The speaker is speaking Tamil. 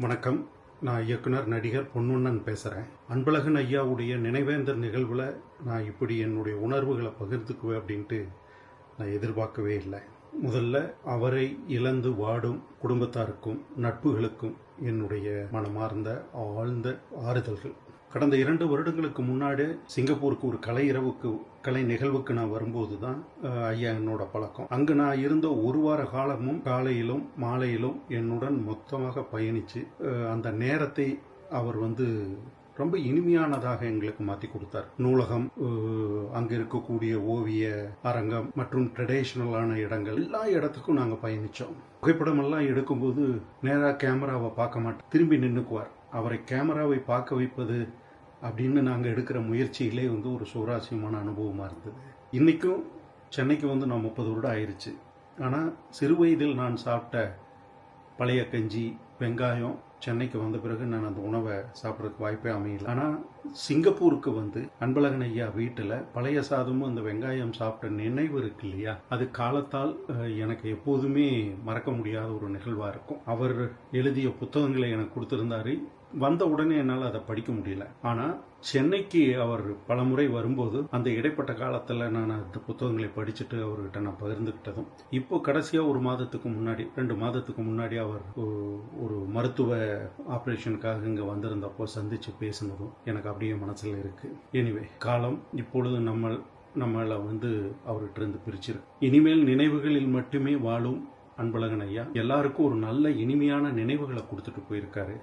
வணக்கம். நான் இயக்குனர், நடிகர் பொன்வண்ணன் பேசுகிறேன். அன்பழகன் ஐயாவுடைய நினைவேந்தல் நிகழ்வில் நான் இப்படி என்னுடைய உணர்வுகளை பகிர்ந்துக்குவேன் அப்படின்ட்டு நான் எதிர்பார்க்கவே இல்லை. முதல்ல அவரை இழந்து வாடும் குடும்பத்தாருக்கும் நட்புகளுக்கும் என்னுடைய மனமார்ந்த ஆழ்ந்த ஆறுதல்கள். கடந்த 2 வருடங்களுக்கு முன்னாடி சிங்கப்பூருக்கு ஒரு கலை நிகழ்வுக்கு நான் வரும்போது தான் ஐயா என்னோட பழக்கம். அங்கு நான் இருந்த ஒரு வார காலமும் காலையிலும் மாலையிலும் என்னுடன் மொத்தமாக பயணித்து அந்த நேரத்தை அவர் ரொம்ப இனிமையானதாக எங்களுக்கு மாற்றி கொடுத்தார். நூலகம், அங்கே இருக்கக்கூடிய ஓவிய அரங்கம் மற்றும் ட்ரெடிஷ்னலான இடங்கள், எல்லா இடத்துக்கும் நாங்கள் பயணித்தோம். புகைப்படமெல்லாம் எடுக்கும்போது நேராக கேமராவை பார்க்க மாட்டோம், திரும்பி நின்றுக்குவார். அவரை கேமராவை பார்க்க வைப்பது அப்படின்னு நாங்கள் எடுக்கிற முயற்சியிலே ஒரு சுவாரஸ்யமான அனுபவமாக இருந்தது. இன்றைக்கும் சென்னைக்கு நான் 30 வருடம் ஆயிடுச்சு. ஆனால் சிறு வயதில் நான் சாப்பிட்ட பழைய கஞ்சி, வெங்காயம் சென்னைக்கு வந்த பிறகு நான் அந்த உணவை சாப்பிட்றதுக்கு வாய்ப்பே அமையல. ஆனால் சிங்கப்பூருக்கு அன்பழகன் ஐயா வீட்டில் பழைய சாதமும் அந்த வெங்காயம் சாப்பிட்ட நினைவு இருக்கு இல்லையா, அது காலத்தால் எனக்கு எப்போதுமே மறக்க முடியாத ஒரு நிகழ்வாக இருக்கும். அவர் எழுதிய புத்தகங்களை எனக்கு கொடுத்துருந்தாரு. வந்த உடனே என்னால் அதை படிக்க முடியல. ஆனால் சென்னைக்கு அவர் பலமுறை வரும்போது அந்த இடைப்பட்ட காலத்தில் நான் அந்த புத்தகங்களை படிச்சுட்டு அவர்கிட்ட நான் பகிர்ந்துக்கிட்டதும், இப்போ கடைசியாக 2 மாதத்துக்கு முன்னாடி அவர் ஒரு மருத்துவ ஆப்ரேஷனுக்காக இங்கே வந்திருந்தப்போ சந்தித்து பேசினதும் எனக்கு அப்படியே மனசில் இருக்குது. எனிவே, காலம் இப்பொழுது நம்மளை அவர்கிட்ட இருந்து பிரிச்சிருக்கு. இனிமேல் நினைவுகளில் மட்டுமே வாழும் அன்பழகன் ஐயா எல்லாருக்கும் ஒரு நல்ல இனிமையான நினைவுகளை கொடுத்துட்டு போயிருக்காரு.